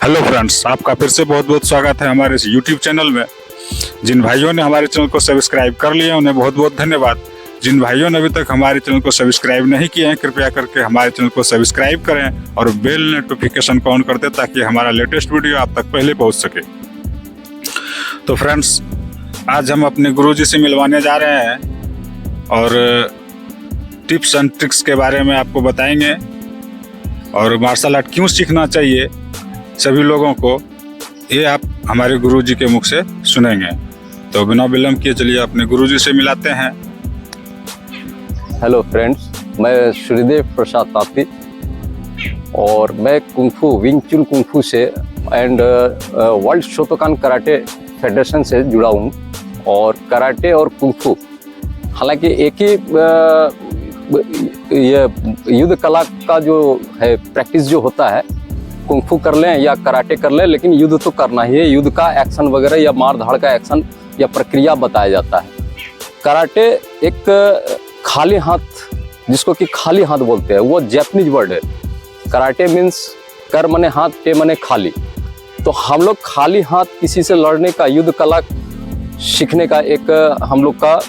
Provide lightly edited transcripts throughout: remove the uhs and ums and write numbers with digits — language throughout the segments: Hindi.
हेलो फ्रेंड्स, आपका फिर से बहुत बहुत स्वागत है हमारे इस यूट्यूब चैनल में। जिन भाइयों ने हमारे चैनल को सब्सक्राइब कर लिया उन्हें बहुत बहुत धन्यवाद। जिन भाइयों ने अभी तक हमारे चैनल को सब्सक्राइब नहीं किए हैं, कृपया करके हमारे चैनल को सब्सक्राइब करें और बेल नोटिफिकेशन को ऑन कर दें ताकि हमारा लेटेस्ट वीडियो आप तक पहले पहुंच सके। तो फ्रेंड्स, आज हम अपने गुरुजी से मिलवाने जा रहे हैं और टिप्स एंड ट्रिक्स के बारे में आपको बताएंगे और मार्शल आर्ट क्यों सीखना चाहिए सभी लोगों को, ये आप हमारे गुरुजी के मुख से सुनेंगे। तो बिना विलंब किए चलिए अपने गुरुजी से मिलाते हैं। हेलो फ्रेंड्स, मैं श्रीदेव प्रसाद ताती और मैं कुंफू विंग चुन कुंफू से and world Shotokan karate federation से जुड़ा हूँ। और कराटे और कुंफू हालांकि एक ही ये युद्ध कला का जो है प्रैक्टिस जो होता है, कुंफू कर लें या कराटे कर लें, लेकिन युद्ध तो करना ही है। युद्ध का एक्शन वगैरह या मार धाड़ का एक्शन या प्रक्रिया बताया जाता है। कराटे एक खाली हाथ, जिसको कि खाली हाथ बोलते हैं, वो जैपनीज वर्ड है। कराटे मीन्स कर मने हाथ, टे मने खाली। तो हम लोग खाली हाथ किसी से लड़ने का, युद्ध कला सीखने का एक हम लोग का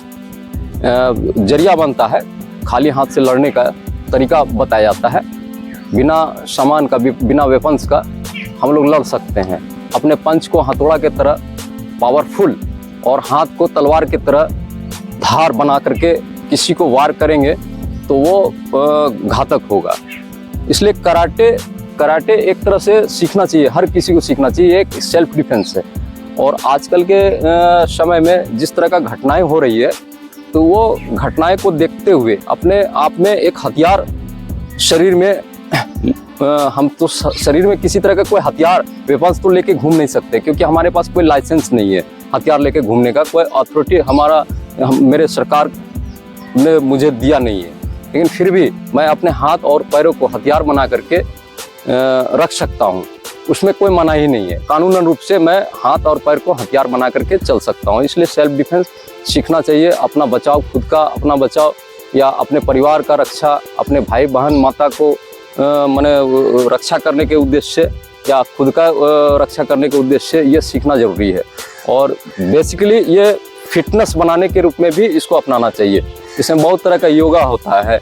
जरिया बनता है। खाली हाथ से लड़ने का तरीका बताया जाता है। बिना सामान का, बिना वेपन्स का हम लोग लड़ सकते हैं। अपने पंच को हथौड़ा के तरह पावरफुल और हाथ को तलवार की तरह धार बना करके किसी को वार करेंगे तो वो घातक होगा। इसलिए कराटे एक तरह से सीखना चाहिए, हर किसी को सीखना चाहिए। एक सेल्फ डिफेंस है। और आजकल के समय में जिस तरह का घटनाएं हो रही है, तो वो घटनाएं को देखते हुए अपने आप में एक हथियार शरीर में हम तो शरीर में किसी तरह का कोई हथियार वेपन्स तो लेके घूम नहीं सकते, क्योंकि हमारे पास कोई लाइसेंस नहीं है हथियार लेके घूमने का। कोई अथॉरिटी मेरे सरकार ने मुझे दिया नहीं है, लेकिन फिर भी मैं अपने हाथ और पैरों को हथियार बना करके रख सकता हूँ। उसमें कोई मनाही नहीं है। कानूनन रूप से मैं हाथ और पैर को हथियार बना करके चल सकता हूँ। इसलिए सेल्फ डिफेंस सीखना चाहिए। अपना बचाव, खुद का अपना बचाव या अपने परिवार का रक्षा, अपने भाई बहन माता को माने रक्षा करने के उद्देश्य से या खुद का रक्षा करने के उद्देश्य से ये सीखना जरूरी है। और बेसिकली ये फिटनेस बनाने के रूप में भी इसको अपनाना चाहिए। इसमें बहुत तरह का योगा होता है,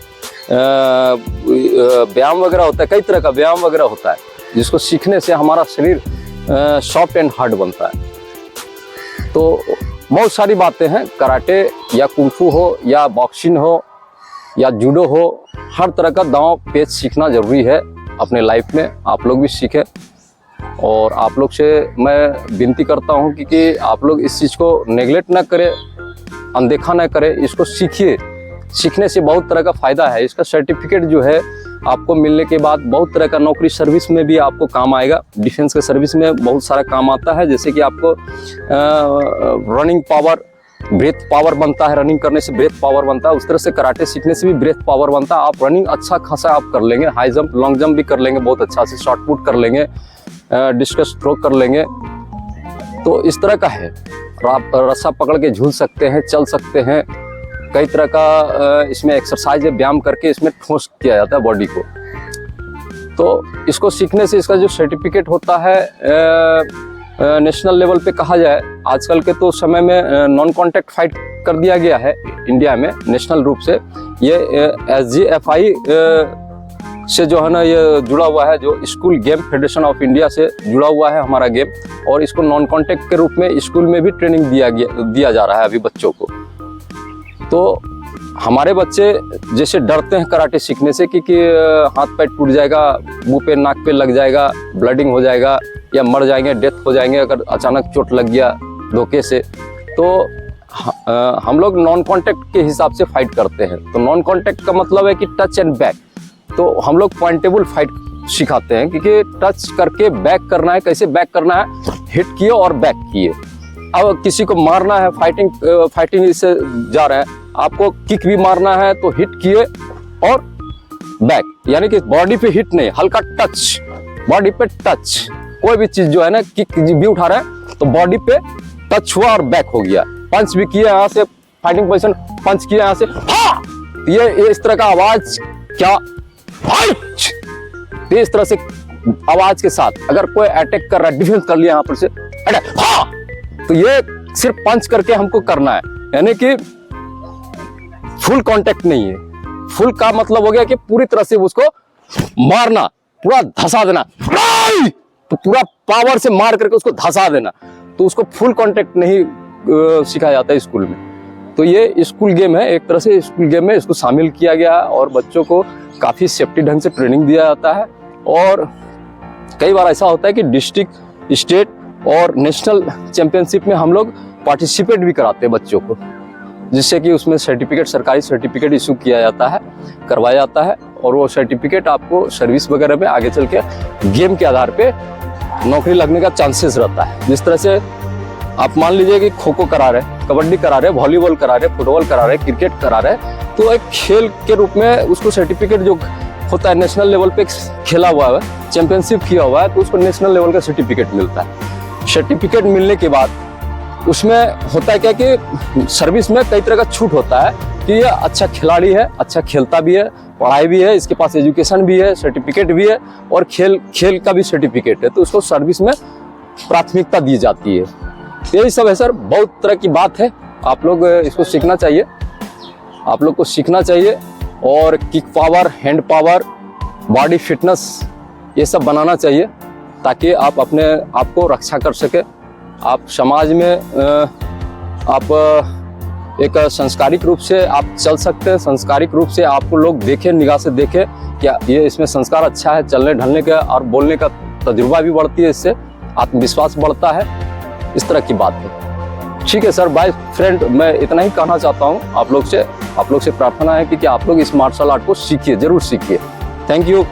व्यायाम वगैरह होता है, कई तरह का व्यायाम वगैरह होता है, जिसको सीखने से हमारा शरीर सॉफ्ट एंड हार्ड बनता है। तो बहुत सारी बातें हैं। कराटे या कुंफू हो या बॉक्सिंग हो या जूडो हो, हर तरह का दांव पेच सीखना जरूरी है अपने लाइफ में। आप लोग भी सीखें और आप लोग से मैं विनती करता हूं कि आप लोग इस चीज़ को नेगलेक्ट ना करें, अनदेखा ना करें, इसको सीखिए। सीखने से बहुत तरह का फ़ायदा है। इसका सर्टिफिकेट जो है आपको मिलने के बाद बहुत तरह का नौकरी सर्विस में भी आपको काम आएगा। डिफेंस के सर्विस में बहुत सारा काम आता है, जैसे कि आपको रनिंग पावर, ब्रेथ पावर बनता है। रनिंग करने से ब्रेथ पावर बनता है। उस तरह से कराटे सीखने से भी ब्रेथ पावर बनता है। आप रनिंग अच्छा खासा आप कर लेंगे, हाई जंप, लॉन्ग जंप भी कर लेंगे बहुत अच्छा से, शॉर्ट पुट कर लेंगे, डिस्कस थ्रो कर लेंगे। तो इस तरह का है। आप रस्सा पकड़ के झूल सकते हैं, चल सकते हैं। कई तरह का इसमें एक्सरसाइज है, व्यायाम करके इसमें ठोस किया जाता है बॉडी को। तो इसको सीखने से इसका जो सर्टिफिकेट होता है नेशनल लेवल पे कहा जाए, आजकल के तो समय में नॉन कॉन्टैक्ट फाइट कर दिया गया है इंडिया में नेशनल रूप से। ये SGFI से जो है ना, ये जुड़ा हुआ है, जो school game federation of India से जुड़ा हुआ है हमारा गेम। और इसको नॉन कॉन्टैक्ट के रूप में स्कूल में भी ट्रेनिंग दिया जा रहा है अभी बच्चों को। तो हमारे बच्चे जैसे डरते हैं कराटे सीखने से कि हाथ पैर टूट जाएगा, मुंह पे नाक पे लग जाएगा, ब्लडिंग हो जाएगा या मर जाएंगे, डेथ हो जाएंगे अगर अचानक चोट लग गया धोखे से। तो हम लोग नॉन कॉन्टैक्ट के हिसाब से फाइट करते हैं। तो नॉन कॉन्टैक्ट का मतलब है कि टच एंड बैक। तो हम लोग पॉइंटेबल फाइट सिखाते हैं, क्योंकि टच करके बैक करना है। कैसे बैक करना है? हिट किए और बैक किए। अब किसी को मारना है, फाइटिंग इससे जा रहा है, आपको किक भी मारना है तो हिट किए और बैक, यानी कि बॉडी पे हिट नहीं, हल्का टच, बॉडी पे टच। कोई भी चीज जो है ना, किक भी उठा रहा है तो बॉडी पे टच हुआ और बैक हो गया। पंच भी किया यहाँ से, फाइटिंग पोजीशन, पंच किया यहाँ से, हाँ! ये इस तरह का आवाज क्या फाइट, इस तरह से आवाज के साथ अगर कोई अटैक कर रहा है, डिफेंस कर लिया यहाँ पर से अटैक, हाँ, तो ये सिर्फ पंच करके हमको करना है, यानी कि फुल कांटेक्ट नहीं है। फुल का मतलब हो गया कि पूरी तरह से उसको मारना, पूरा धसा देना, तो पूरा पावर से मार करके उसको धसा देना, तो उसको फुल कांटेक्ट नहीं सिखाया जाता है स्कूल में। तो ये स्कूल गेम है, एक तरह से स्कूल गेम में इसको शामिल किया गया है और बच्चों को काफ़ी सेफ्टी ढंग से ट्रेनिंग दिया जाता है। और कई बार ऐसा होता है कि डिस्ट्रिक्ट, स्टेट और नेशनल चैंपियनशिप में हम लोग पार्टिसिपेट भी कराते हैं बच्चों को, जिससे कि उसमें सर्टिफिकेट, सरकारी सर्टिफिकेट इशू किया जाता है, करवाया जाता है, और वो सर्टिफिकेट आपको सर्विस वगैरह में आगे चल के गेम के आधार पे नौकरी लगने का चांसेस रहता है। जिस तरह से आप मान लीजिए कि खो खो करा रहे, कबड्डी करा रहे, वॉलीबॉल करा रहे, फुटबॉल करा रहे, क्रिकेट करा रहे, तो एक खेल के रूप में उसको सर्टिफिकेट जो होता है, नेशनल लेवल पे खेला हुआ है, चैंपियनशिप किया हुआ है, तो उसको नेशनल लेवल का सर्टिफिकेट मिलता है। सर्टिफिकेट मिलने के बाद उसमें होता है क्या कि सर्विस में कई तरह का छूट होता है कि ये अच्छा खिलाड़ी है, अच्छा खेलता भी है, पढ़ाई भी है, इसके पास एजुकेशन भी है, सर्टिफिकेट भी है, और खेल का भी सर्टिफिकेट है, तो उसको सर्विस में प्राथमिकता दी जाती है। यही सब है सर, बहुत तरह की बात है, आप लोग इसको सीखना चाहिए, आप लोग को सीखना चाहिए, और kick power, hand power, body fitness ये सब बनाना चाहिए, ताकि आप अपने आप को रक्षा कर सके। आप समाज में आप एक संस्कारिक रूप से आप चल सकते हैं, संस्कारिक रूप से आपको लोग देखें, निगाह से देखें क्या ये इसमें संस्कार अच्छा है, चलने ढलने का और बोलने का तजुर्बा भी बढ़ती है, इससे आत्मविश्वास बढ़ता है, इस तरह की बात है। ठीक है सर, बाय फ्रेंड, मैं इतना ही कहना चाहता हूँ आप लोग से प्रार्थना है कि आप लोग इस मार्शल आर्ट को सीखिए, जरूर सीखिए। Thank you.